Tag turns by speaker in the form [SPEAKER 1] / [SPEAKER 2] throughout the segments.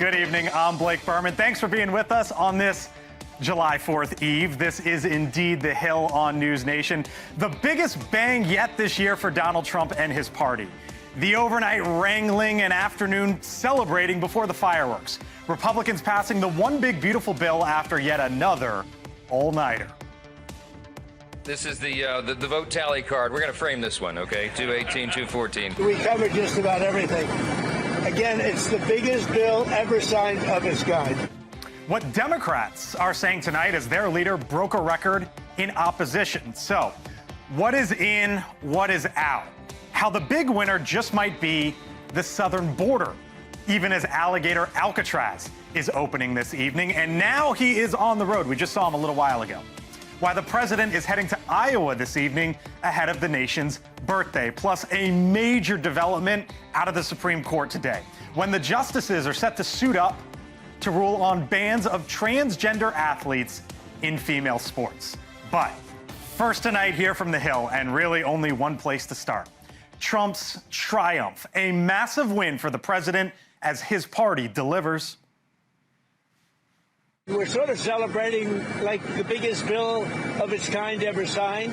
[SPEAKER 1] Good evening. I'm Blake Burman. Thanks for being with us on this July 4th Eve. This is indeed the Hill on News Nation. The biggest bang yet this year for Donald Trump and his party. The overnight wrangling and afternoon celebrating before the fireworks. Republicans passing the one big beautiful bill after yet another all-nighter.
[SPEAKER 2] This is the vote tally card. We're going to frame this one, okay? 218, 214.
[SPEAKER 3] We covered just about everything. Again, it's the biggest bill ever signed of its kind.
[SPEAKER 1] What Democrats are saying tonight is their leader broke a record in opposition. So, what is in, what is out? How the big winner just might be the southern border, even as alligator Alcatraz is opening this evening. And now he is on the road. We just saw him a little while ago. Why the president is heading to Iowa this evening ahead of the nation's birthday, plus a major development out of the Supreme Court today, when the justices are set to suit up to rule on bans of transgender athletes in female sports. But first tonight here from the Hill, and really only one place to start. Trump's triumph, a massive win for the president as his party delivers.
[SPEAKER 3] We're sort of celebrating like the biggest bill of its kind ever signed,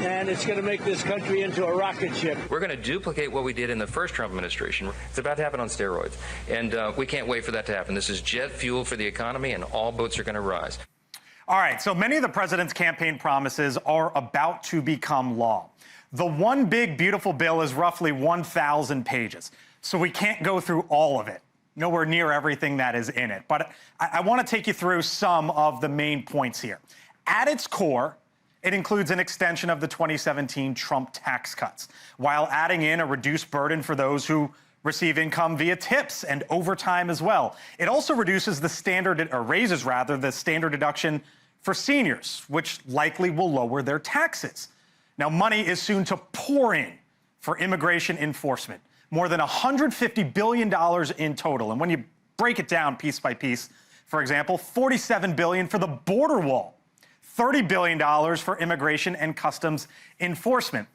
[SPEAKER 3] and it's going to make this country into a rocket ship.
[SPEAKER 2] We're going to duplicate what we did in the first Trump administration. It's about to happen on steroids, and we can't wait for that to happen. This is jet fuel for the economy, and all boats are going to rise.
[SPEAKER 1] All right, so many of the president's campaign promises are about to become law. The one big beautiful bill is roughly 1,000 pages, so we can't go through all of it. Nowhere near everything that is in it. But I want to take you through some of the main points here. At its core, it includes an extension of the 2017 Trump tax cuts, while adding in a reduced burden for those who receive income via tips and overtime as well. It also reduces the standard, or raises rather, the standard deduction for seniors, which likely will lower their taxes. Now, money is soon to pour in for immigration enforcement. More than $150 billion in total. And when you break it down piece by piece, for example, $47 billion for the border wall, $30 billion for immigration and customs enforcement.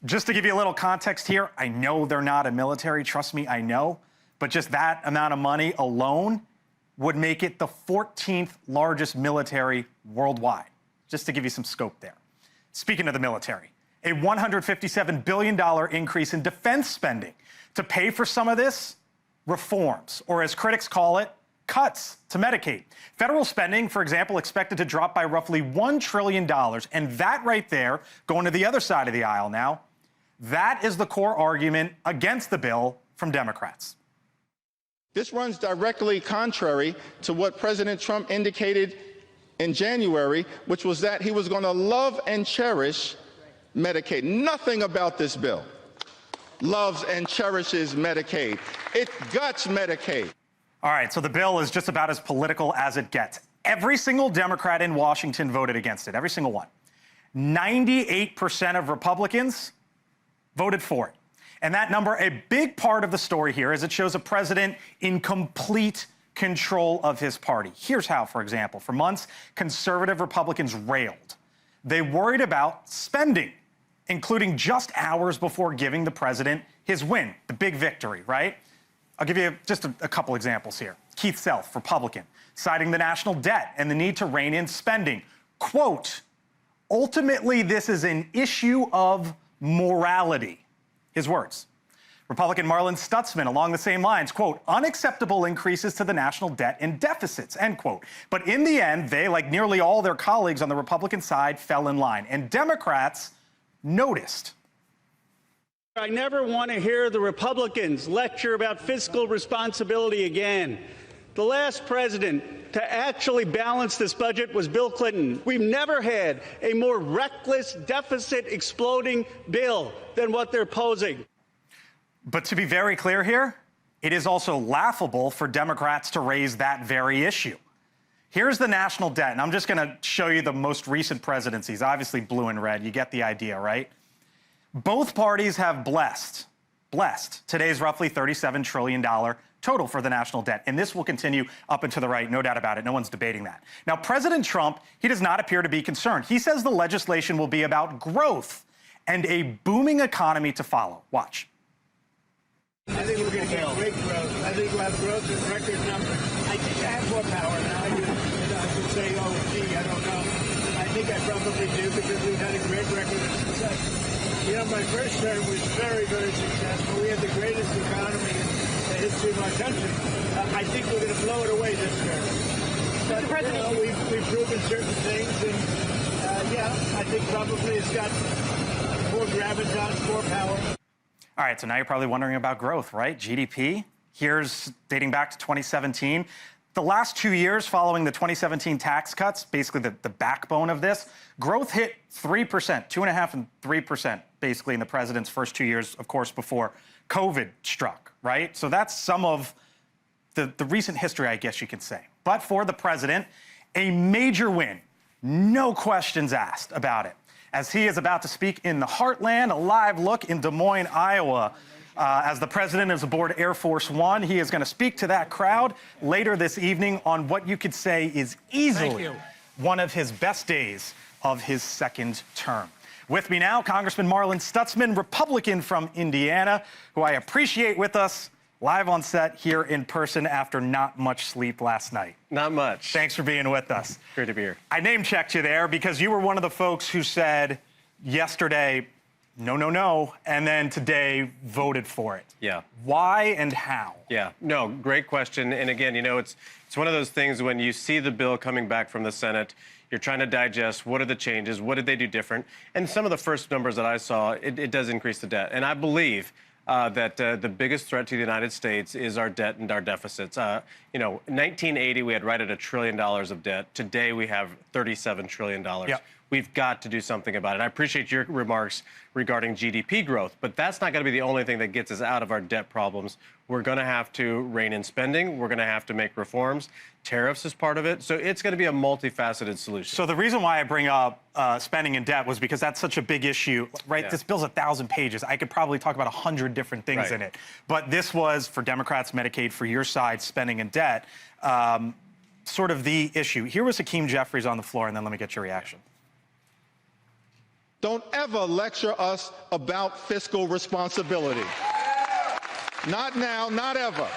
[SPEAKER 1] Just to give you a little context here, I know they're not a military, trust me, I know, but just that amount of money alone would make it the 14th largest military worldwide, just to give you some scope there. Speaking of the military, a $157 billion increase in defense spending to pay for some of this, reforms, or as critics call it, cuts to Medicaid. Federal spending, for example, expected to drop by roughly $1 trillion. And that right there, going to the other side of the aisle now, that is the core argument against the bill from Democrats.
[SPEAKER 4] This runs directly contrary to what President Trump indicated in January, which was that he was going to love and cherish Medicaid. Nothing about this bill loves and cherishes Medicaid. It guts Medicaid.
[SPEAKER 1] All right, so the bill is just about as political as it gets. Every single Democrat in Washington voted against it, every single one. 98% of Republicans voted for it. And that number, a big part of the story here is it shows a president in complete control of his party. Here's how, for example. For months, conservative Republicans railed. They worried about spending, including just hours before giving the president his win, the big victory, right? I'll give you just a couple examples here. Keith Self, Republican, citing the national debt and the need to rein in spending. Quote, ultimately, this is an issue of morality. His words. Republican Marlin Stutzman, along the same lines, quote, unacceptable increases to the national debt and deficits, end quote. But in the end, they, like nearly all their colleagues on the Republican side, fell in line. And Democrats noticed.
[SPEAKER 5] I never want to hear the Republicans lecture about fiscal responsibility again. The last president to actually balance this budget was Bill Clinton. We've never had a more reckless, deficit-exploding bill than what they're posing.
[SPEAKER 1] But to be very clear here, it is also laughable for Democrats to raise that very issue. Here's the national debt, and I'm just going to show you the most recent presidencies, obviously blue and red. You get the idea, right? Both parties have blessed today's roughly $37 trillion total for the national debt, and this will continue up and to the right, no doubt about it. No one's debating that. Now, President Trump, he does not appear to be concerned. He says the legislation will be about growth and a booming economy to follow. Watch.
[SPEAKER 3] I think we're going to get great growth. I think we'll have growth in record numbers. I think I have more power now. I could say, oh, gee, I don't know. I think I probably do because we've had a great record of success. You know, my first term was very, very successful. We had the greatest economy in the history of our country. I think we're going to blow it away this term. But, you know, we've proven certain things, and, yeah, I think probably it's got more gravitas, more power.
[SPEAKER 1] All right, so now you're probably wondering about growth, right? GDP, here's dating back to 2017. The last 2 years following the 2017 tax cuts, basically the backbone of this, growth hit 3%, 2.5% and 3%, basically in the president's first 2 years, of course, before COVID struck, right? So that's some of the recent history, I guess you could say. But for the president, a major win, no questions asked about it. As he is about to speak in the heartland, a live look in Des Moines, Iowa. As the president is aboard Air Force One, he is going to speak to that crowd later this evening on what you could say is easily one of his best days of his second term. With me now, Congressman Marlin Stutzman, Republican from Indiana, who I appreciate with us live on set here in person after not much sleep last night.
[SPEAKER 6] Not much.
[SPEAKER 1] Thanks for being with us.
[SPEAKER 6] Great to be here.
[SPEAKER 1] I name-checked you there because you were one of the folks who said yesterday, no, no, no, and then today voted for it.
[SPEAKER 6] Yeah.
[SPEAKER 1] Why and how?
[SPEAKER 6] Yeah. No, great question. And again, you know, it's one of those things when you see the bill coming back from the Senate, you're trying to digest what are the changes, what did they do different? And some of the first numbers that I saw, it does increase the debt. And I believe that the biggest threat to the United States is our debt and our deficits. You know, in 1980, we had right at $1 trillion of debt. Today, we have $37 trillion.
[SPEAKER 1] Yep.
[SPEAKER 6] We've got to do something about it. I appreciate your remarks regarding GDP growth, but that's not going to be the only thing that gets us out of our debt problems. We're going to have to rein in spending. We're going to have to make reforms. Tariffs is part of it. So it's going to be a multifaceted solution.
[SPEAKER 1] So the reason why I bring up spending and debt was because that's such a big issue, right?
[SPEAKER 6] Yeah.
[SPEAKER 1] This bill's 1,000 pages. I could probably talk about 100 different things in it. But this was, for Democrats, Medicaid, for your side, spending and debt, sort of the issue. Here was Hakeem Jeffries on the floor, and then let me get your reaction.
[SPEAKER 4] Don't ever lecture us about fiscal responsibility. Not now, not ever.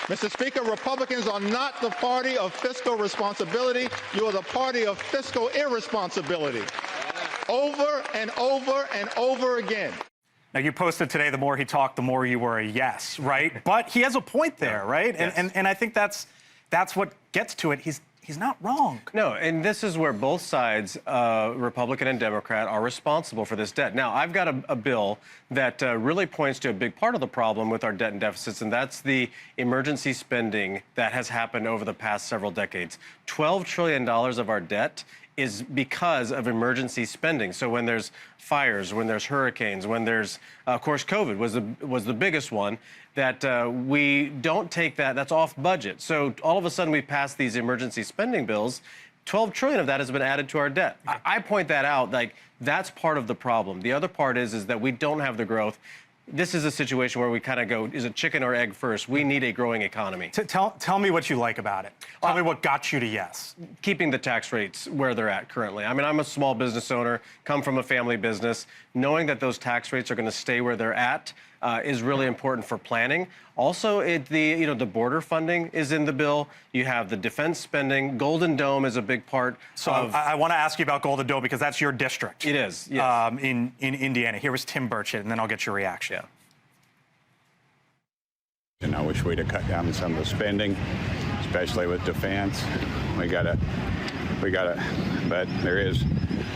[SPEAKER 4] Mr. Speaker, Republicans are not the party of fiscal responsibility. You are the party of fiscal irresponsibility. Over and over and over again.
[SPEAKER 1] Now, you posted today, the more he talked, the more you were a yes, right? But he has a point there, right?
[SPEAKER 6] Yes.
[SPEAKER 1] And I think that's what gets to it. He's not wrong.
[SPEAKER 6] No, and this is where both sides, Republican and Democrat, are responsible for this debt. Now, I've got a bill that really points to a big part of the problem with our debt and deficits, and that's the emergency spending that has happened over the past several decades. $12 trillion of our debt is because of emergency spending. So when there's fires, when there's hurricanes, when there's, of course, COVID was the biggest one, that we don't take that, that's off budget. So all of a sudden we pass these emergency spending bills, 12 trillion of that has been added to our debt. I point that out, like that's part of the problem. The other part is that we don't have the growth. This is a situation where we kind of go, is it chicken or egg first? We need a growing economy.
[SPEAKER 1] Tell me what you like about it. Tell me what got you to yes.
[SPEAKER 6] Keeping the tax rates where they're at currently. I mean, I'm a small business owner, come from a family business. Knowing that those tax rates are going to stay where they're at is really important for planning. Also, the border funding is in the bill. You have the defense spending. Golden Dome is a big part.
[SPEAKER 1] So I want to ask you about Golden Dome because that's your district.
[SPEAKER 6] It is, yes.
[SPEAKER 1] In Indiana. Here was Tim Burchett, and then I'll get your reaction.
[SPEAKER 6] Yeah.
[SPEAKER 7] And I wish we'd have cut down some of the spending, especially with defense. We gotta, but there is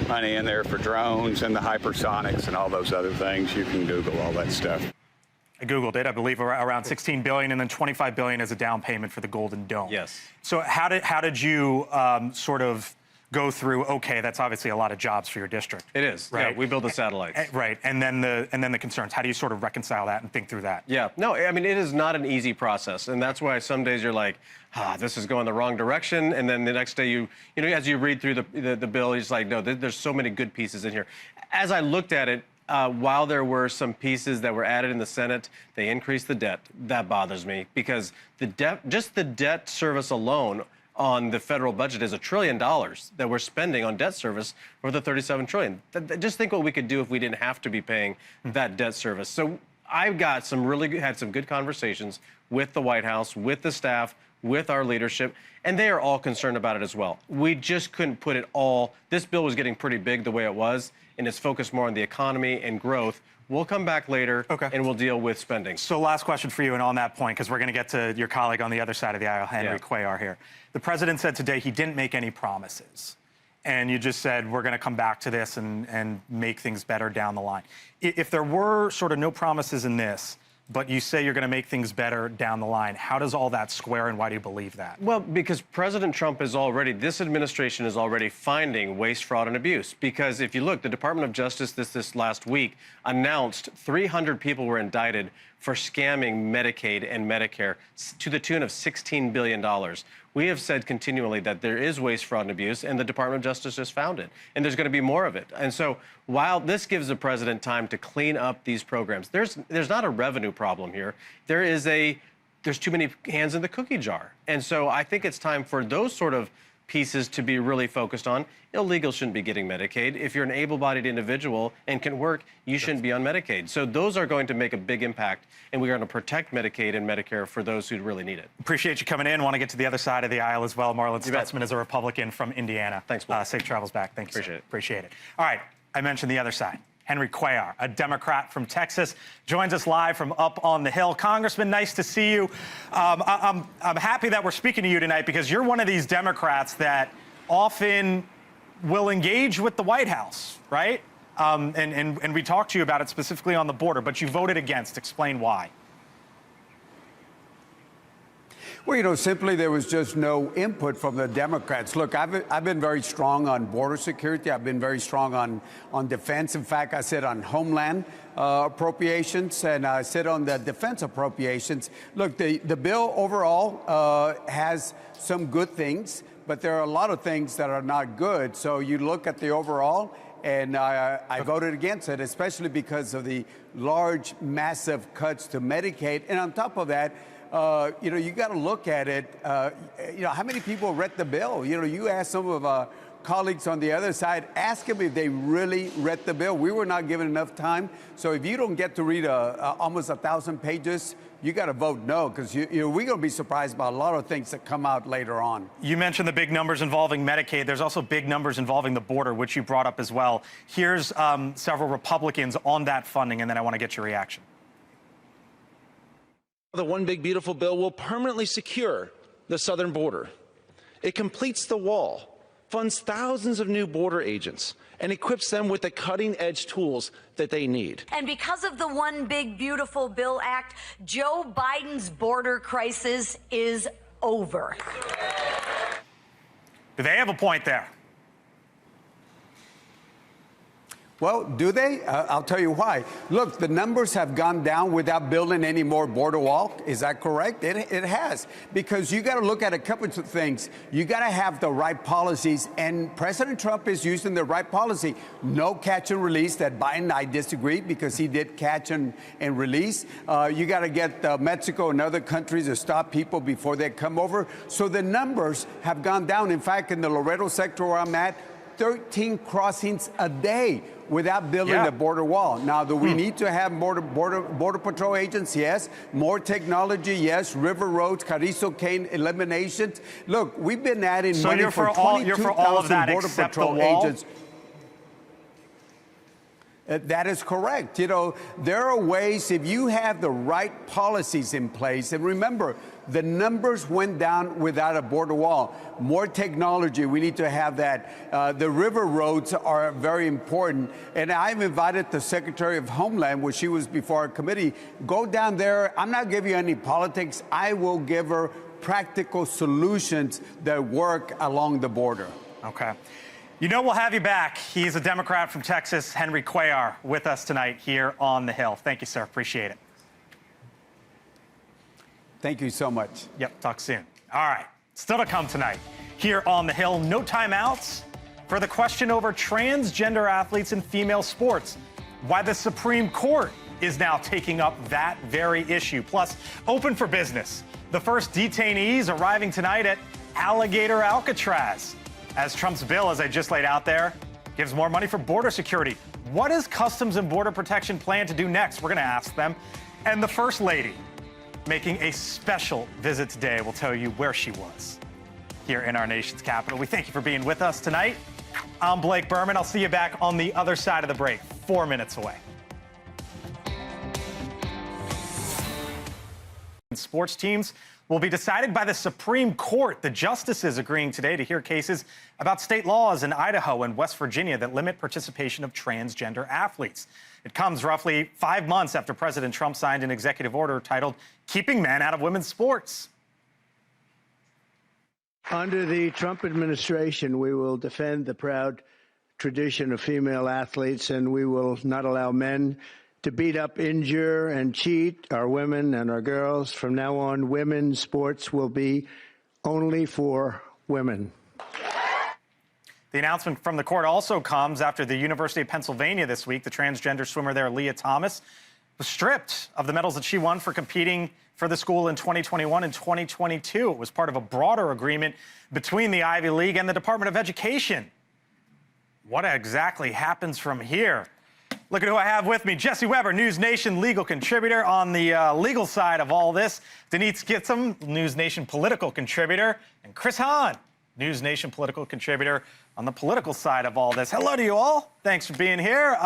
[SPEAKER 7] money in there for drones and the hypersonics and all those other things. You can Google all that stuff.
[SPEAKER 1] I Googled it. I believe around $16 billion and then $25 billion as a down payment for the Golden Dome.
[SPEAKER 6] Yes.
[SPEAKER 1] So how did you sort of go through? Okay, that's obviously a lot of jobs for your district.
[SPEAKER 6] It is.
[SPEAKER 1] Right.
[SPEAKER 6] Yeah, we build the satellites.
[SPEAKER 1] Right. And then the concerns. How do you sort of reconcile that and think through that?
[SPEAKER 6] Yeah. No, I mean, it is not an easy process. And that's why some days you're like, this is going the wrong direction. And then the next day you know, as you read through the bill, you're just like, no, there's so many good pieces in here. As I looked at it, while there were some pieces that were added in the Senate, they increased the debt. That bothers me because just the debt service alone on the federal budget is $1 trillion that we're spending on debt service for the $37 trillion. Just think what we could do if we didn't have to be paying that debt service. So I've got had some good conversations with the White House, with the staff, with our leadership, and they are all concerned about it as well. We just couldn't put it all. This bill was getting pretty big the way it was, and it's focused more on the economy and growth. We'll come back later, and we'll deal with spending.
[SPEAKER 1] So last question for you, and on that point, because we're going to get to your colleague on the other side of the aisle, Henry Cuellar here. The president said today he didn't make any promises. And you just said, we're going to come back to this and make things better down the line. If there were sort of no promises in this, but you say you're going to make things better down the line, how does all that square, and why do you believe that?
[SPEAKER 6] Well, because President Trump this administration is already finding waste, fraud, and abuse. Because if you look, the Department of Justice this last week announced 300 people were indicted for scamming Medicaid and Medicare to the tune of $16 billion. We have said continually that there is waste, fraud, and abuse, and the Department of Justice just found it. And there's going to be more of it. And so while this gives the president time to clean up these programs, there's not a revenue problem here. There's too many hands in the cookie jar. And so I think it's time for those sort of pieces to be really focused on. Illegals shouldn't be getting Medicaid. If you're an able-bodied individual and can work, you shouldn't be on Medicaid. So those are going to make a big impact, and we are going to protect Medicaid and Medicare for those who really need it.
[SPEAKER 1] Appreciate you coming in. Want to get to the other side of the aisle as well. Marlin Stutzman is a Republican from Indiana.
[SPEAKER 6] Thanks, Blake.
[SPEAKER 1] Safe travels back. Thank you.
[SPEAKER 6] Appreciate it.
[SPEAKER 1] All right, I mentioned the other side. Henry Cuellar, a Democrat from Texas, joins us live from up on the Hill. Congressman, nice to see you. I'm happy that we're speaking to you tonight because you're one of these Democrats that often will engage with the White House, right? And we talked to you about it specifically on the border, but you voted against. Explain why.
[SPEAKER 8] Well, simply there was just no input from the Democrats. Look, I've been very strong on border security. I've been very strong on defense. In fact, I said on homeland appropriations, and I said on the defense appropriations. Look, the bill overall has some good things, but there are a lot of things that are not good. So you look at the overall, and I voted against it, especially because of the large, massive cuts to Medicaid. And on top of that, you got to look at it. How many people read the bill? You ask some of our colleagues on the other side, ask them if they really read the bill. We were not given enough time. So if you don't get to read almost 1,000 pages, you got to vote no, because we're going to be surprised by a lot of things that come out later on.
[SPEAKER 1] You mentioned the big numbers involving Medicaid. There's also big numbers involving the border, which you brought up as well. Here's several Republicans on that funding, and then I want to get your reaction.
[SPEAKER 9] The One Big Beautiful Bill will permanently secure the southern border. It completes the wall, funds thousands of new border agents, and equips them with the cutting-edge tools that they need.
[SPEAKER 10] And because of the One Big Beautiful Bill Act, Joe Biden's border crisis is over.
[SPEAKER 1] Do they have a point there?
[SPEAKER 8] Well, do they? I'll tell you why. Look, the numbers have gone down without building any more border wall. Is that correct? It has. Because you got to look at a couple of things. You got to have the right policies, and President Trump is using the right policy. No catch and release. That Biden, I disagree, because he did catch and release. You got to get Mexico and other countries to stop people before they come over. So the numbers have gone down. In fact, in the Laredo sector where I'm at, 13 crossings a day without building the border wall. Now, do we need to have border patrol agents? Yes. More technology? Yes. River roads, Carrizo Cane eliminations. Look, we've been adding money for 22,000 border patrol agents. That is correct. There are ways, if you have the right policies in place, and remember, the numbers went down without a border wall. More technology, we need to have that. The river roads are very important. And I've invited the Secretary of Homeland, when she was before our committee, go down there. I'm not giving you any politics. I will give her practical solutions that work along the border.
[SPEAKER 1] Okay. We'll have you back. He's a Democrat from Texas, Henry Cuellar, with us tonight here on the Hill. Thank you, sir. Appreciate it.
[SPEAKER 8] Thank you so much.
[SPEAKER 1] Yep, talk soon. All right, still to come tonight here on the Hill. No timeouts for the question over transgender athletes in female sports. Why the Supreme Court is now taking up that very issue. Plus, open for business. The first detainees arriving tonight at Alligator Alcatraz. As Trump's bill, as I just laid out there, gives more money for border security. What does Customs and Border Protection plan to do next? We're going to ask them. And the First Lady, making a special visit today, will tell you where she was here in our nation's capital. We thank you for being with us tonight. I'm Blake Burman. I'll see you back on the other side of the break, 4 minutes away. Sports teams will be decided by the Supreme Court. The justices agreeing today to hear cases about state laws in Idaho and West Virginia that limit participation of transgender athletes. It comes roughly 5 months after President Trump signed an executive order titled Keeping Men Out of Women's Sports.
[SPEAKER 3] Under the Trump administration, we will defend the proud tradition of female athletes, and we will not allow men to beat up, injure, and cheat our women and our girls. From now on, women's sports will be only for women.
[SPEAKER 1] The announcement from the court also comes after the University of Pennsylvania this week. The transgender swimmer there, Leah Thomas, was stripped of the medals that she won for competing for the school in 2021 and 2022. It was part of a broader agreement between the Ivy League and the Department of Education. What exactly happens from here? Look at who I have with me. Jesse Weber, News Nation legal contributor on the legal side of all this. Denise Gitsum, News Nation political contributor. And Chris Hahn, News Nation political contributor on the political side of all this. Hello to you all. Thanks for being here.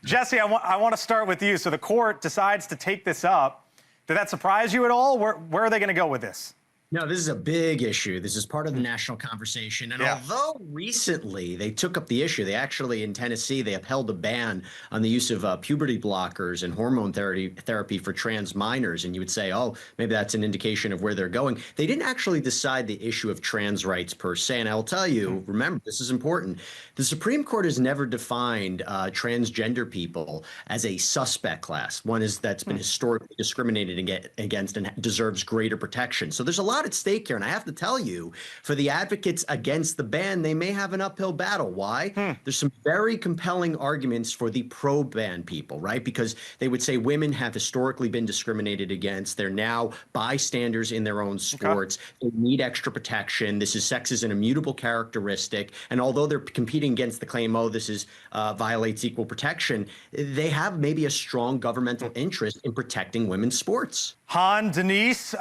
[SPEAKER 1] Jesse, I want to start with you. So the court decides to take this up. Did that surprise you at all? Where are they going to go with this?
[SPEAKER 11] No, this is a big issue. This is part of the national conversation. And although recently they took up the issue, they actually, in Tennessee, they upheld a ban on the use of puberty blockers and hormone therapy for trans minors. And you would say, oh, maybe that's an indication of where they're going. They didn't actually decide the issue of trans rights per se. And I'll tell you, remember, this is important. The Supreme Court has never defined transgender people as a suspect class. One is that's been historically discriminated against and deserves greater protection. So there's a lot at stake here. And I have to tell you, for the advocates against the ban, they may have an uphill battle. Why? There's some very compelling arguments for the pro-ban people, right? Because they would say women have historically been discriminated against. They're now bystanders in their own sports. They need extra protection. Sex is an immutable characteristic. And although they're competing against the claim, oh, this is violates equal protection, they have maybe a strong governmental interest in protecting women's sports.
[SPEAKER 1] Han, Denise,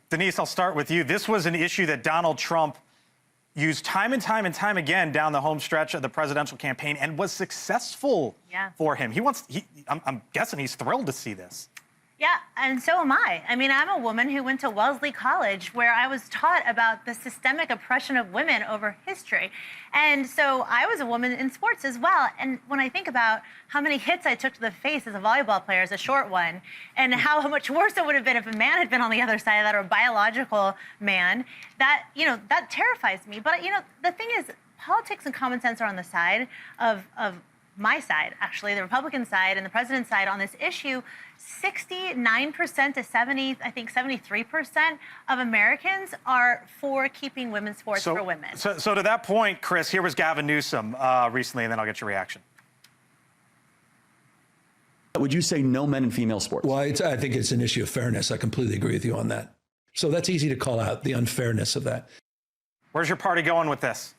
[SPEAKER 1] Denise, I'll start with you. This was an issue that Donald Trump used time and time and time again down the home stretch of the presidential campaign and was successful for him. I'm guessing he's thrilled to see this.
[SPEAKER 12] Yeah, and so am I. I mean, I'm a woman who went to Wellesley College, where I was taught about the systemic oppression of women over history. And so I was a woman in sports as well. And when I think about how many hits I took to the face as a volleyball player, as a short one, and how much worse it would have been if a man had been on the other side of that, or a biological man, that, that terrifies me. But, the thing is, politics and common sense are on the side of my side, actually, the Republican side and the president's side on this issue. 69% to 73% of Americans are for keeping women's sports for women.
[SPEAKER 1] So to that point, Chris, here was Gavin Newsom recently, and then I'll get your reaction.
[SPEAKER 13] Would you say no men in female sports?
[SPEAKER 14] Well, I think it's an issue of fairness. I completely agree with you on that. So that's easy to call out, the unfairness of that.
[SPEAKER 1] Where's your party going with this?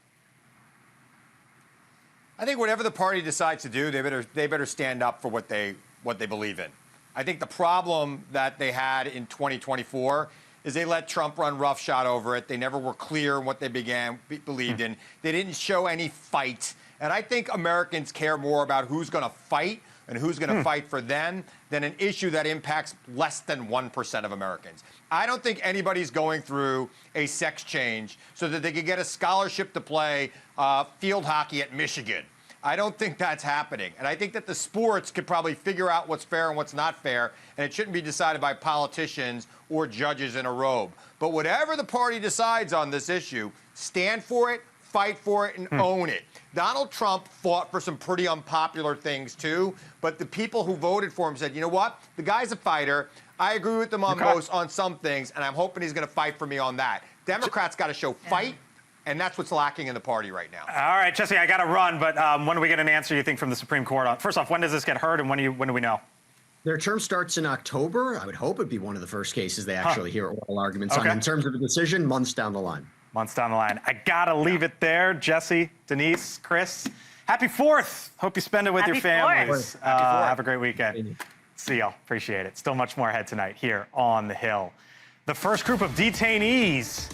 [SPEAKER 15] I think whatever the party decides to do, they better stand up for what they believe in. I think the problem that they had in 2024 is they let Trump run roughshod over it. They never were clear in what they believed in. They didn't show any fight. And I think Americans care more about who's going to fight and who's going to fight for them than an issue that impacts less than 1% of Americans. I don't think anybody's going through a sex change so that they could get a scholarship to play field hockey at Michigan. I don't think that's happening. And I think that the sports could probably figure out what's fair and what's not fair, and it shouldn't be decided by politicians or judges in a robe. But whatever the party decides on this issue, stand for it, fight for it, and own it. Donald Trump fought for some pretty unpopular things, too, but the people who voted for him said, you know what? The guy's a fighter. I agree with him on some things, and I'm hoping he's going to fight for me on that. Democrats got to show fight. And that's what's lacking in the party right now.
[SPEAKER 1] All right, Jesse, I got to run, but when do we get an answer, you think, from the Supreme Court? First off, when does this get heard, and when do we know?
[SPEAKER 11] Their term starts in October. I would hope it'd be one of the first cases they actually hear oral arguments on. In terms of the decision, months down the line.
[SPEAKER 1] Months down the line. I got to leave it there. Jesse, Denise, Chris, Happy 4th. Hope you spend it with your families. Have a great weekend. See y'all. Appreciate it. Still much more ahead tonight here on the Hill. The first group of detainees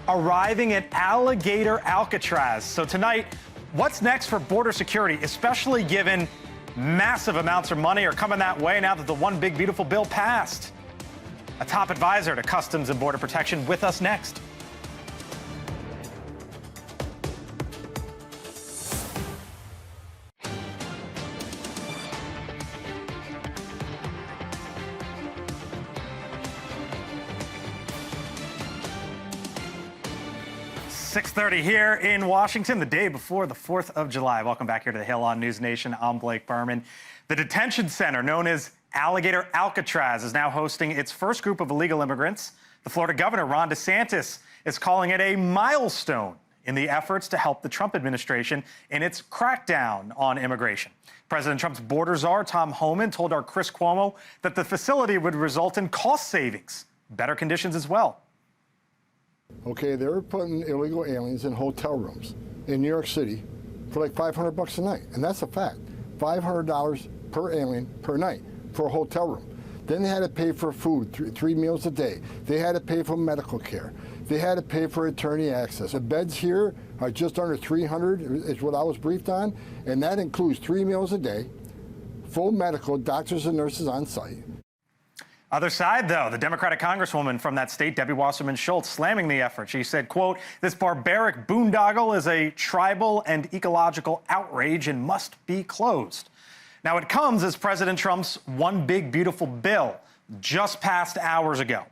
[SPEAKER 1] arriving at Alligator Alcatraz. So tonight, what's next for border security, especially given massive amounts of money are coming that way now that the one big beautiful bill passed? A top advisor to Customs and Border Protection with us next. .30 here in Washington, the day before the 4th of July. Welcome back here to the Hill on News Nation. I'm Blake Burman. The detention center known as Alligator Alcatraz is now hosting its first group of illegal immigrants. The Florida governor, Ron DeSantis, is calling it a milestone in the efforts to help the Trump administration in its crackdown on immigration. President Trump's border czar, Tom Homan, told our Chris Cuomo that the facility would result in cost savings, better conditions as well.
[SPEAKER 16] Okay, they were putting illegal aliens in hotel rooms in New York City for like $500 a night. And that's a fact. $500 per alien per night for a hotel room. Then they had to pay for food, three meals a day. They had to pay for medical care. They had to pay for attorney access. The beds here are just under 300, is what I was briefed on. And that includes 3 meals a day, full medical, doctors and nurses on site.
[SPEAKER 1] Other side, though, the Democratic Congresswoman from that state, Debbie Wasserman Schultz, slamming the effort. She said, quote, "This barbaric boondoggle is a tribal and ecological outrage and must be closed." Now, it comes as President Trump's one big beautiful bill just passed hours ago.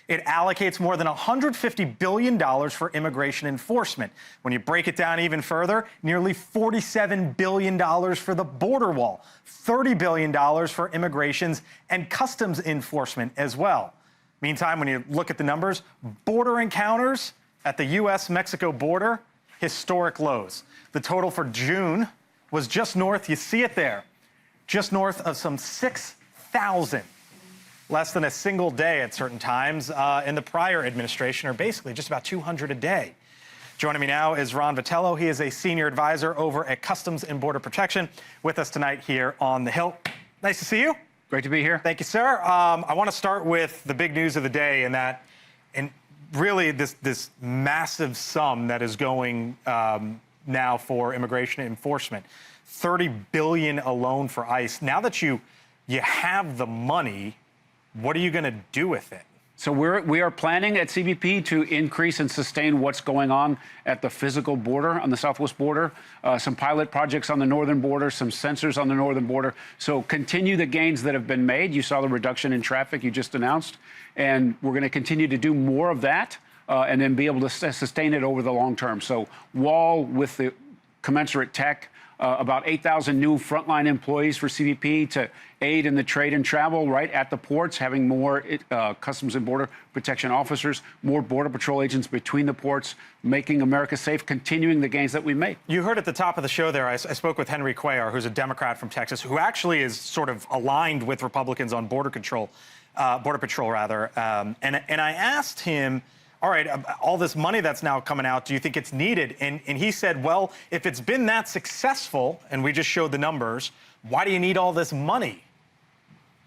[SPEAKER 1] It allocates more than $150 billion for immigration enforcement. When you break it down even further, nearly $47 billion for the border wall, $30 billion for immigrations and customs enforcement as well. Meantime, when you look at the numbers, border encounters at the U.S.-Mexico border, historic lows. The total for June was just north, you see it there, just north of some 6,000. Less than a single day at certain times in the prior administration, or basically just about 200 a day. Joining me now is Ron Vitello. He is a senior advisor over at Customs and Border Protection with us tonight here on the Hill. Nice to see you.
[SPEAKER 17] Great to be here.
[SPEAKER 1] Thank you, sir. I want to start with the big news of the day, and really this massive sum that is going now for immigration enforcement. $30 billion alone for ICE. Now that you have the money, what are you going to do with it?
[SPEAKER 17] So we are planning at CBP to increase and sustain what's going on at the physical border on the southwest border, some pilot projects on the northern border, some sensors on the northern border. So continue the gains that have been made. You saw the reduction in traffic you just announced, and we're going to continue to do more of that and then be able to sustain it over the long term. So wall with the commensurate tech, about 8,000 new frontline employees for CBP to aid in the trade and travel right at the ports, having more Customs and Border Protection officers, more Border Patrol agents between the ports, making America safe, continuing the gains that we made.
[SPEAKER 1] You heard at the top of the show there, I spoke with Henry Cuellar, who's a Democrat from Texas, who actually is sort of aligned with Republicans on Border Patrol, and I asked him, all right, all this money that's now coming out, do you think it's needed? And he said, well, if it's been that successful, and we just showed the numbers, why do you need all this money?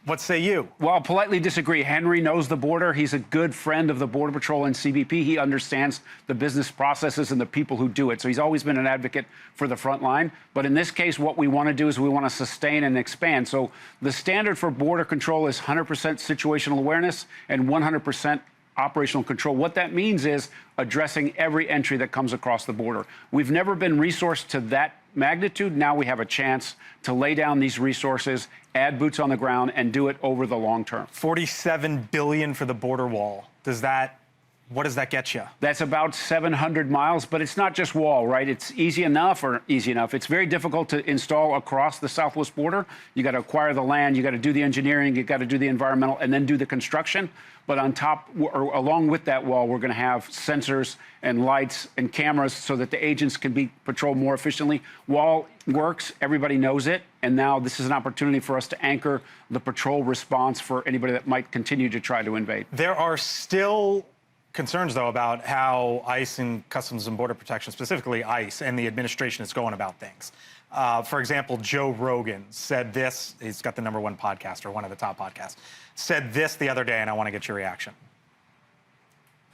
[SPEAKER 1] What say you?
[SPEAKER 17] Well, I'll politely disagree. Henry knows the border. He's a good friend of the Border Patrol and CBP. He understands the business processes and the people who do it. So he's always been an advocate for the front line. But in this case, what we want to do is we want to sustain and expand. So the standard for border control is 100% situational awareness and 100% operational control. What that means is addressing every entry that comes across the border. We've never been resourced to that magnitude. Now we have a chance to lay down these resources, add boots on the ground, and do it over the long term.
[SPEAKER 1] $47 billion for the border wall. What does that get you?
[SPEAKER 17] That's about 700 miles, but it's not just wall, right? It's easy enough. It's very difficult to install across the southwest border. You got to acquire the land, you got to do the engineering, you got to do the environmental, and then do the construction. But on top, or along with that wall, we're going to have sensors and lights and cameras so that the agents can be patrolled more efficiently. Wall works, everybody knows it, and now this is an opportunity for us to anchor the patrol response for anybody that might continue to try to invade.
[SPEAKER 1] There are still concerns, though, about how ICE and Customs and Border Protection, specifically ICE, and the administration is going about things. For example, Joe Rogan said this. He's got the #1 podcast, or one of the top podcasts. Said this the other day, and I want to get your reaction.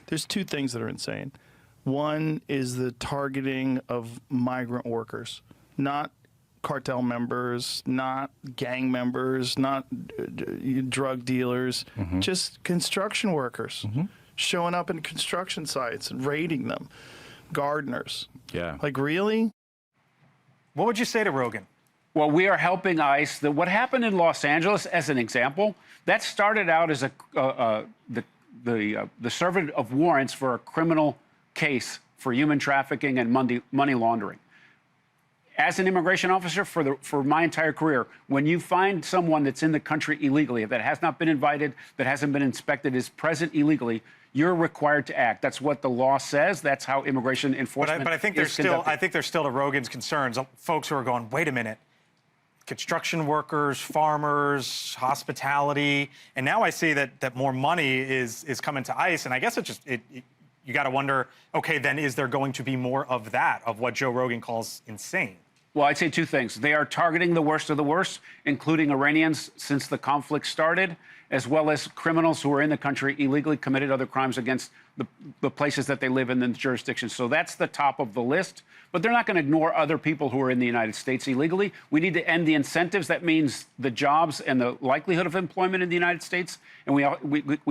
[SPEAKER 18] There's two things that are insane. One is the targeting of migrant workers, not cartel members, not gang members, not drug dealers, just construction workers showing up in construction sites and raiding them, gardeners.
[SPEAKER 13] Yeah.
[SPEAKER 18] Like, really?
[SPEAKER 1] What would you say to Rogan?
[SPEAKER 17] Well, we are helping ICE. What happened in Los Angeles, as an example, that started out as the servant of warrants for a criminal case for human trafficking and money laundering. As an immigration officer for my entire career, when you find someone that's in the country illegally, that has not been invited, that hasn't been inspected, is present illegally, you're required to act. That's what the law says. That's how immigration enforcement
[SPEAKER 1] But I think there's still to Rogan's concerns, folks who are going, wait a minute, construction workers, farmers, hospitality, and now I see that more money is coming to ICE, and I guess you got to wonder, okay, then is there going to be more of that, of what Joe Rogan calls insane?
[SPEAKER 17] Well, I'd say two things. They are targeting the worst of the worst, including Iranians since the conflict started, as well as criminals who are in the country illegally, committed other crimes against the places that they live in the jurisdiction. So that's the top of the list. But they're not going to ignore other people who are in the United States illegally. We need to end the incentives. That means the jobs and the likelihood of employment in the United States. And we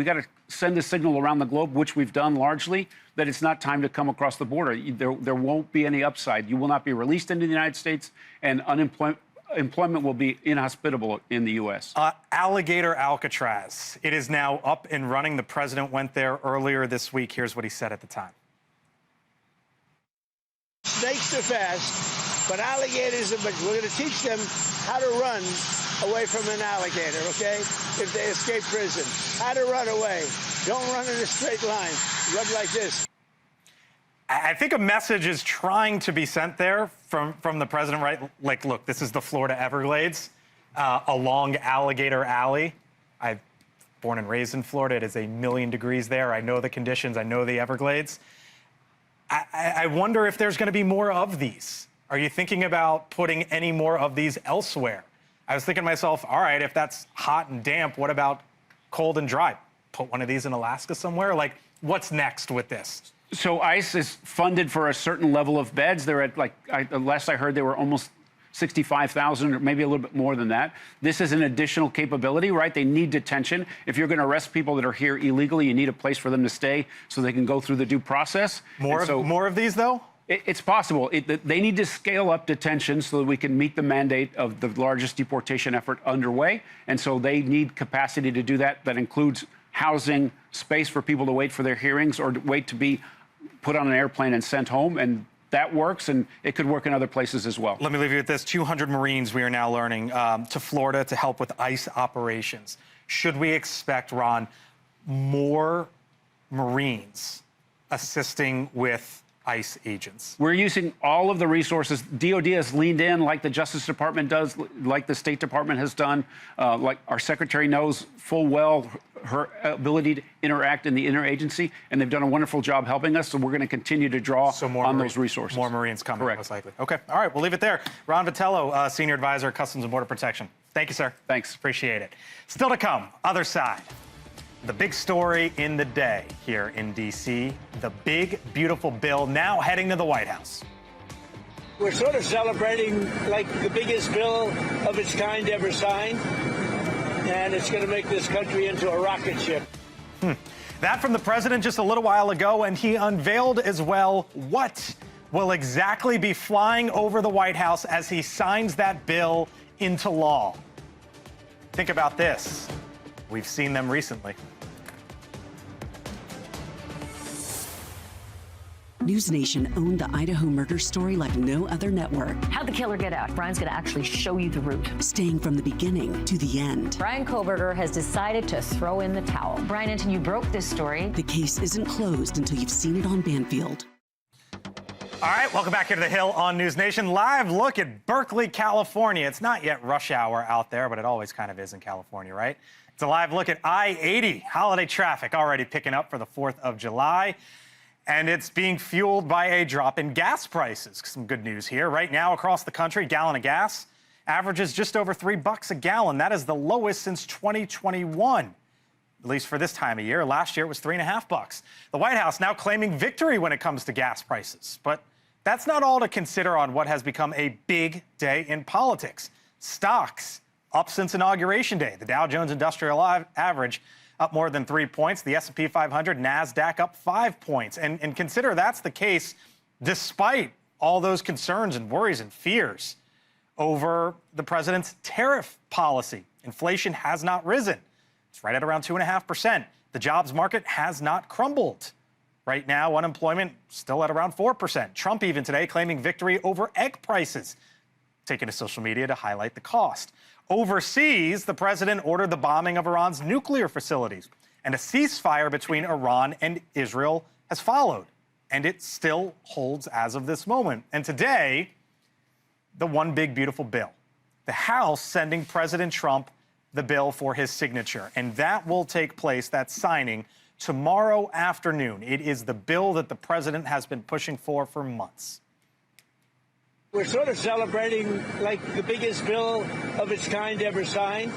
[SPEAKER 17] got to send a signal around the globe, which we've done largely, that it's not time to come across the border. There won't be any upside. You will not be released into the United States, and employment will be inhospitable in the U.S.
[SPEAKER 1] Alligator Alcatraz. It is now up and running. The president went there earlier this week. Here's what he said at the time.
[SPEAKER 3] Snakes are fast, but alligators are, we're going to teach them how to run away from an alligator, okay? If they escape prison. How to run away. Don't run in a straight line. Run like this.
[SPEAKER 1] I think a message is trying to be sent there from the president, right? Like, look, this is the Florida Everglades, along Alligator Alley. I'm born and raised in Florida. It is 1,000,000 degrees there. I know the conditions. I know the Everglades. I wonder if there's going to be more of these. Are you thinking about putting any more of these elsewhere? I was thinking to myself, all right, if that's hot and damp, what about cold and dry? Put one of these in Alaska somewhere? Like, what's next with this?
[SPEAKER 17] So ICE is funded for a certain level of beds. They're at, last I heard, they were almost 65,000, or maybe a little bit more than that. This is an additional capability, right? They need detention. If you're going to arrest people that are here illegally, you need a place for them to stay so they can go through the due process.
[SPEAKER 1] More of these, though?
[SPEAKER 17] It's possible. They need to scale up detention so that we can meet the mandate of the largest deportation effort underway. And so they need capacity to do that. That includes housing, space for people to wait for their hearings or to wait to be put on an airplane and sent home. And that works, and it could work in other places as well.
[SPEAKER 1] Let me leave you with this. 200 Marines, we are now learning, to Florida to help with ICE operations. Should we expect, Ron, more Marines assisting with ICE agents?
[SPEAKER 17] We're using all of the resources. DOD has leaned in like the Justice Department does, like the State Department has done, like our secretary knows full well her ability to interact in the interagency, and they've done a wonderful job helping us, so we're going to continue to draw on those resources.
[SPEAKER 1] More Marines coming,
[SPEAKER 17] correct.
[SPEAKER 1] Most likely. Okay, all right, we'll leave it there. Ron Vitello, Senior Advisor, Customs and Border Protection. Thank you, sir.
[SPEAKER 17] Thanks.
[SPEAKER 1] Appreciate it. Still to come, other side. The big story in the day here in D.C., the big, beautiful bill now heading to the White House.
[SPEAKER 3] We're sort of celebrating like the biggest bill of its kind ever signed, and it's going to make this country into a rocket ship.
[SPEAKER 1] That from the president just a little while ago, and he unveiled as well what will exactly be flying over the White House as he signs that bill into law. Think about this. We've seen them recently.
[SPEAKER 19] NewsNation owned the Idaho murder story like no other network.
[SPEAKER 20] How'd the killer get out? Brian's going to actually show you the route.
[SPEAKER 19] Staying from the beginning to the end.
[SPEAKER 20] Brian Koberger has decided to throw in the towel. Brian Enton, you broke this story.
[SPEAKER 19] The case isn't closed until you've seen it on Banfield.
[SPEAKER 1] All right, welcome back here to the Hill on News Nation. Live look at Berkeley, California. It's not yet rush hour out there, but it always kind of is in California, right? It's a live look at I-80. Holiday traffic already picking up for the 4th of July. And it's being fueled by a drop in gas prices. Some good news here. Right now, across the country, a gallon of gas averages just over $3 a gallon. That is the lowest since 2021, at least for this time of year. Last year, it was $3.50. The White House now claiming victory when it comes to gas prices. But that's not all to consider on what has become a big day in politics. Stocks up since Inauguration Day. The Dow Jones Industrial Average up more than 3 points. The S&P 500, NASDAQ up 5 points. And consider that's the case despite all those concerns and worries and fears over the president's tariff policy. Inflation has not risen. It's right at around 2.5%. The jobs market has not crumbled. Right now, unemployment still at around 4%. Trump even today claiming victory over egg prices, taking to social media to highlight the cost. Overseas, the president ordered the bombing of Iran's nuclear facilities, and a ceasefire between Iran and Israel has followed, and it still holds as of this moment. And today, the one big beautiful bill. The House sending President Trump the bill for his signature, and that will take place, that signing, tomorrow afternoon. It is the bill that the president has been pushing for months.
[SPEAKER 3] We're sort of celebrating like the biggest bill of its kind ever signed,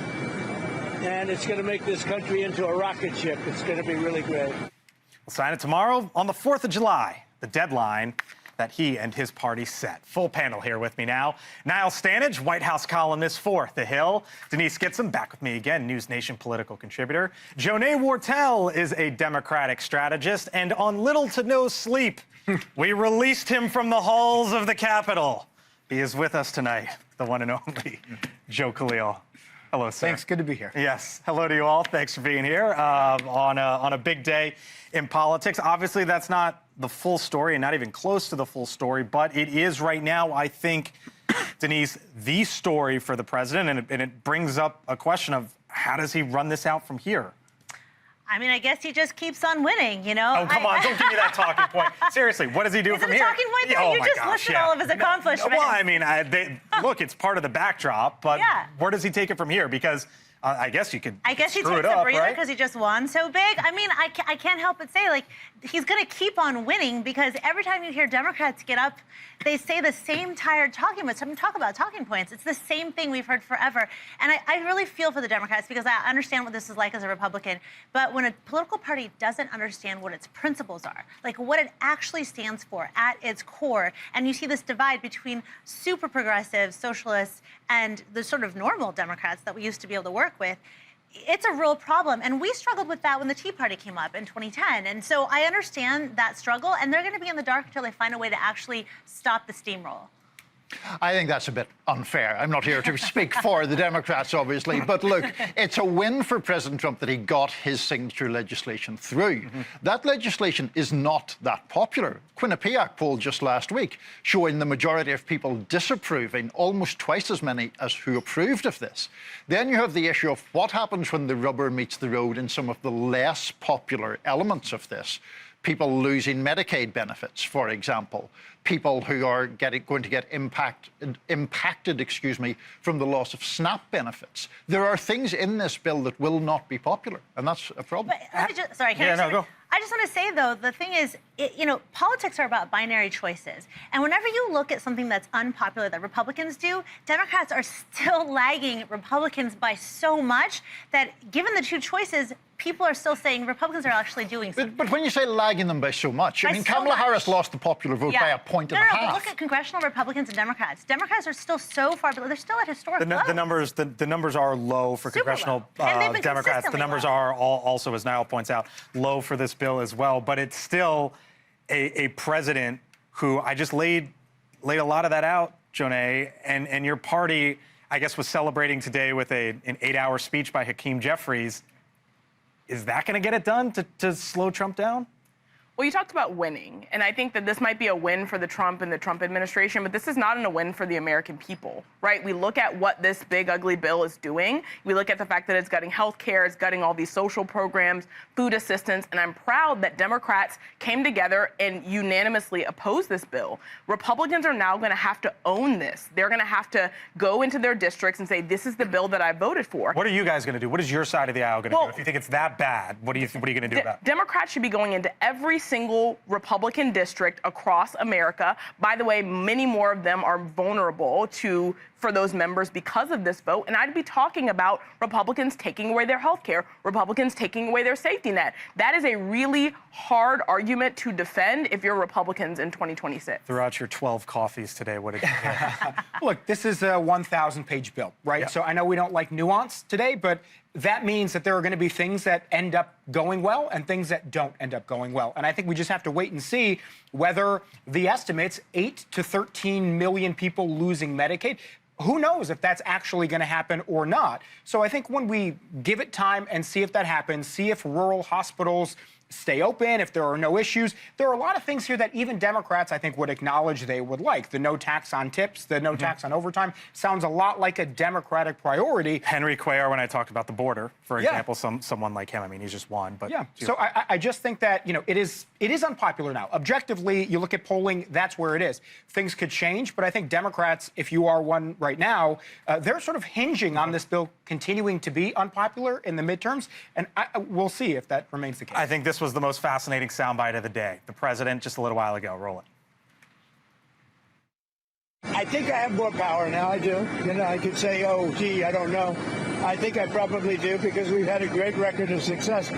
[SPEAKER 3] and it's going to make this country into a rocket ship. It's going to be really great.
[SPEAKER 1] We'll sign it tomorrow on the 4th of July, the deadline that he and his party set. Full panel here with me now. Niall Stanage, White House columnist for The Hill. Denise Gitson, back with me again, News Nation political contributor. Jonay Wartell is a Democratic strategist, and on little to no sleep, we released him from the halls of the Capitol. He is with us tonight, the one and only Joe Khalil. Hello, sir.
[SPEAKER 21] Thanks. Good to be here.
[SPEAKER 1] Yes. Hello to you all. Thanks for being here on a big day in politics. Obviously, that's not the full story and not even close to the full story, but it is right now, I think, Denise, the story for the president, and it brings up a question of how does he run this out from here?
[SPEAKER 12] I mean, I guess he just keeps on winning, you know?
[SPEAKER 1] Oh, come on. Don't give me that talking point. Seriously, what does he do from here?
[SPEAKER 12] Is it a talking point, though? You just listed all of his accomplishments.
[SPEAKER 1] Well, I mean, look, it's part of the backdrop, but where does he take it from here? Because I guess you could
[SPEAKER 12] I guess he
[SPEAKER 1] screw
[SPEAKER 12] takes
[SPEAKER 1] it up,
[SPEAKER 12] a breather
[SPEAKER 1] right?
[SPEAKER 12] because he just won so big. I mean, I can't help but say, like, he's going to keep on winning because every time you hear Democrats get up, they say the same tired talking points. I mean, talk about talking points. It's the same thing we've heard forever. And I really feel for the Democrats because I understand what this is like as a Republican. But when a political party doesn't understand what its principles are, like what it actually stands for at its core, and you see this divide between super progressive socialists and the sort of normal Democrats that we used to be able to work with, it's a real problem. And we struggled with that when the Tea Party came up in 2010. And so I understand that struggle, and they're going to be in the dark until they find a way to actually stop the steamroll.
[SPEAKER 21] I think that's a bit unfair. I'm not here to speak for the Democrats, obviously. But look, it's a win for President Trump that he got his signature legislation through. That legislation is not that popular. Quinnipiac poll just last week showing the majority of people disapproving, almost twice as many as who approved of this. Then you have the issue of what happens when the rubber meets the road in some of the less popular elements of this. People losing Medicaid benefits, for example. People who are going to get impacted, from the loss of SNAP benefits. There are things in this bill that will not be popular, and that's a problem.
[SPEAKER 12] But let me just, sorry, go. I just want to say, though, the thing is, politics are about binary choices. And whenever you look at something that's unpopular that Republicans do, Democrats are still lagging Republicans by so much that given the two choices, people are still saying Republicans are actually doing something.
[SPEAKER 21] But when you say lagging them by so much, I mean, Kamala Harris lost the popular vote by a point and a half.
[SPEAKER 12] But look at congressional Republicans and Democrats. Democrats are still so far below. They're still at historic lows.
[SPEAKER 1] The numbers are low for congressional Democrats. The numbers are also, as Niall points out, low for this bill as well. But it's still a president who I just laid a lot of that out, Jonay, and your party, I guess, was celebrating today with an 8-hour speech by Hakeem Jeffries. Is that going to get it done to slow Trump down?
[SPEAKER 22] Well, you talked about winning, and I think that this might be a win for the Trump and the Trump administration, but this is not a win for the American people, right? We look at what this big, ugly bill is doing. We look at the fact that it's gutting health care, it's gutting all these social programs, food assistance, and I'm proud that Democrats came together and unanimously opposed this bill. Republicans are now going to have to own this. They're going to have to go into their districts and say, this is the bill that I voted for.
[SPEAKER 1] What are you guys going to do? What is your side of the aisle going to do? If you think it's that bad, what are you going to do about it?
[SPEAKER 22] Democrats should be going into every single Republican district across America. By the way, many more of them are vulnerable for those members because of this vote. And I'd be talking about Republicans taking away their health care, Republicans taking away their safety net. That is a really hard argument to defend if you're Republicans in 2026.
[SPEAKER 1] Throughout your 12 coffees today, what did you hear?
[SPEAKER 2] Look, this is a 1,000-page bill, right?
[SPEAKER 1] Yep.
[SPEAKER 2] So I know we don't like nuance today, but that means that there are going to be things that end up going well and things that don't end up going well. And I think we just have to wait and see whether the estimates, 8 to 13 million people losing Medicaid, who knows if that's actually going to happen or not. So I think when we give it time and see if that happens, see if rural hospitals stay open, if there are no issues. There are a lot of things here that even Democrats, I think, would acknowledge they would like. The no tax on tips, the no tax on overtime sounds a lot like a Democratic priority.
[SPEAKER 1] Henry Cuellar, when I talked about the border, for example, someone like him, I mean, he's just one. But
[SPEAKER 2] yeah, so I just think that, you know, it is unpopular now. Objectively, you look at polling, that's where it is. Things could change, but I think Democrats, if you are one right now, they're sort of hinging on this bill continuing to be unpopular in the midterms, and we'll see if that remains the case.
[SPEAKER 1] I think this was the most fascinating soundbite of the day. The president just a little while ago. Roll it.
[SPEAKER 3] I think I have more power now. I do. You know, I could say, oh, gee, I don't know. I think I probably do because we've had a great record of success.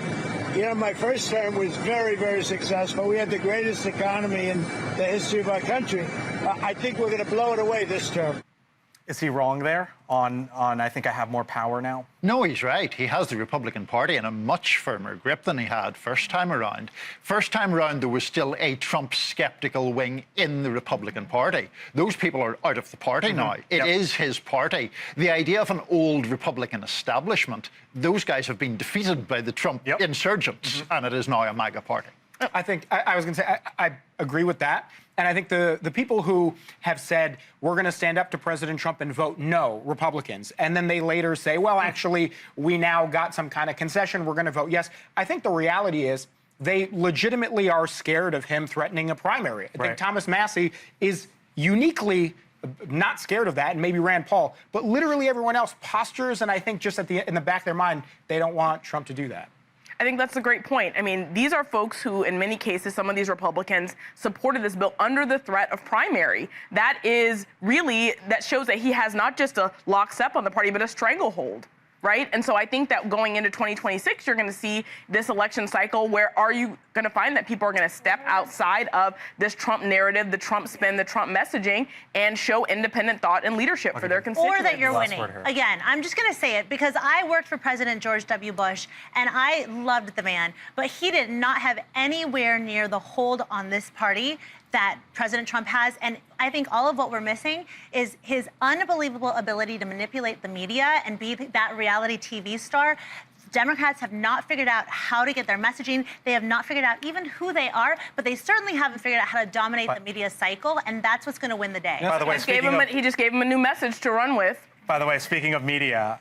[SPEAKER 3] You know, my first term was very, very successful. We had the greatest economy in the history of our country. I think we're going to blow it away this term.
[SPEAKER 1] Is he wrong there on I think I have more power now?
[SPEAKER 21] No, he's right. He has the Republican Party in a much firmer grip than he had first time around. First time around, there was still a Trump skeptical wing in the Republican Party. Those people are out of the party now. It is his party. The idea of an old Republican establishment, those guys have been defeated by the Trump insurgents, and it is now a MAGA party.
[SPEAKER 2] I think I was going to say I agree with that. And I think the people who have said, we're going to stand up to President Trump and vote no, Republicans, and then they later say, well, actually, we now got some kind of concession, we're going to vote yes. I think the reality is they legitimately are scared of him threatening a primary. I think Thomas Massie is uniquely not scared of that, and maybe Rand Paul, but literally everyone else postures, and I think just in the back of their mind, they don't want Trump to do that.
[SPEAKER 22] I think that's a great point. I mean, these are folks who, in many cases, some of these Republicans supported this bill under the threat of primary. That shows that he has not just a lockstep on the party, but a stranglehold, right? And so I think that going into 2026, you're going to see this election cycle where are you going to find that people are going to step outside of this Trump narrative, the Trump spin, the Trump messaging, and show independent thought and leadership for their constituents.
[SPEAKER 12] Or that you're winning. Again, I'm just going to say it because I worked for President George W. Bush, and I loved the man, but he did not have anywhere near the hold on this party that President Trump has. And I think all of what we're missing is his unbelievable ability to manipulate the media and be that reality TV star. Democrats have not figured out how to get their messaging. They have not figured out even who they are, but they certainly haven't figured out how to dominate the media cycle, and that's what's going to win the day.
[SPEAKER 1] By the way,
[SPEAKER 22] he just gave him a new message to run with.
[SPEAKER 1] By the way, speaking of media,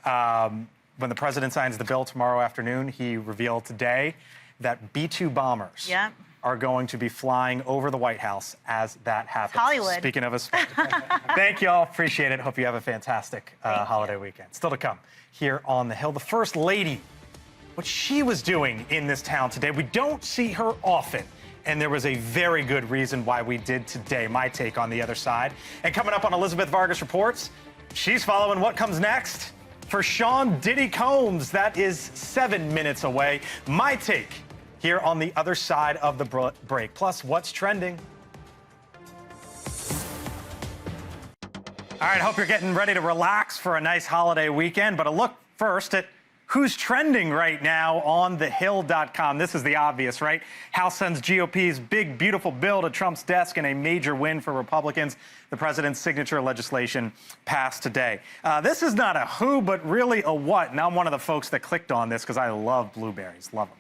[SPEAKER 1] when the president signs the bill tomorrow afternoon, he revealed today that B-2 bombers are going to be flying over the White House as that happens.
[SPEAKER 12] Hollywood.
[SPEAKER 1] Speaking of a thank you all. Appreciate it. Hope you have a fantastic holiday weekend. Still to come here on The Hill. The First Lady, what she was doing in this town today. We don't see her often, and there was a very good reason why we did today. My take on the other side. And coming up on Elizabeth Vargas Reports, she's following what comes next for Sean Diddy Combs. That is 7 minutes away. My take here on the other side of the break. Plus, what's trending? All right, hope you're getting ready to relax for a nice holiday weekend, but a look first at who's trending right now on thehill.com. This is the obvious, right? House sends GOP's big, beautiful bill to Trump's desk in a major win for Republicans. The president's signature legislation passed today. This is not a who, but really a what. And I'm one of the folks that clicked on this because I love blueberries, love them.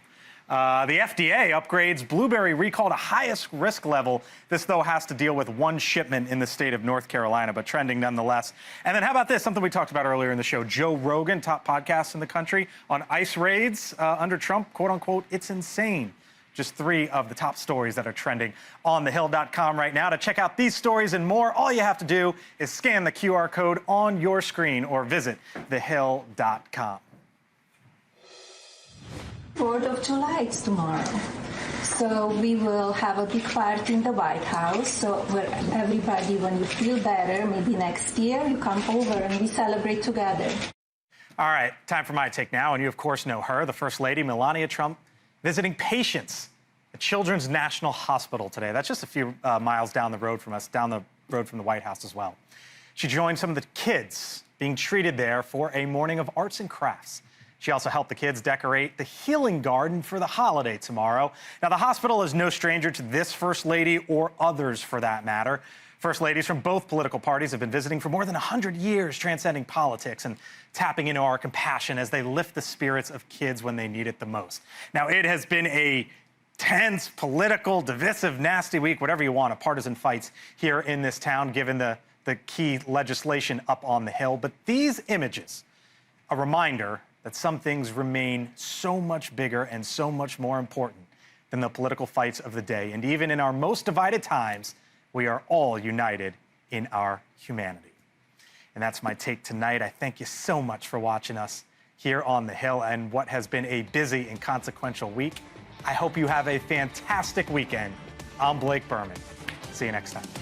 [SPEAKER 1] The FDA upgrades blueberry recall to highest risk level. This, though, has to deal with one shipment in the state of North Carolina, but trending nonetheless. And then how about this? Something we talked about earlier in the show. Joe Rogan, top podcast in the country, on ICE raids under Trump, quote unquote, it's insane. Just 3 of the top stories that are trending on thehill.com right now. To check out these stories and more, all you have to do is scan the QR code on your screen or visit thehill.com.
[SPEAKER 5] 4th of July, it's tomorrow.
[SPEAKER 4] So we will have a big party in the White House. So where everybody, when you feel better, maybe next year, you come over and we celebrate together.
[SPEAKER 1] All right, time for my take now. And you, of course, know her, the First Lady, Melania Trump, visiting patients at Children's National Hospital today. That's just a few miles down the road from us, down the road from the White House as well. She joined some of the kids being treated there for a morning of arts and crafts. She also helped the kids decorate the healing garden for the holiday tomorrow. Now, the hospital is no stranger to this First Lady or others for that matter. First ladies from both political parties have been visiting for more than 100 years, transcending politics and tapping into our compassion as they lift the spirits of kids when they need it the most. Now, it has been a tense, political, divisive, nasty week, whatever you want, of partisan fights here in this town, given the key legislation up on the Hill. But these images, a reminder that some things remain so much bigger and so much more important than the political fights of the day. And even in our most divided times, we are all united in our humanity. And that's my take tonight. I thank you so much for watching us here on the Hill and what has been a busy and consequential week. I hope you have a fantastic weekend. I'm Blake Burman. See you next time.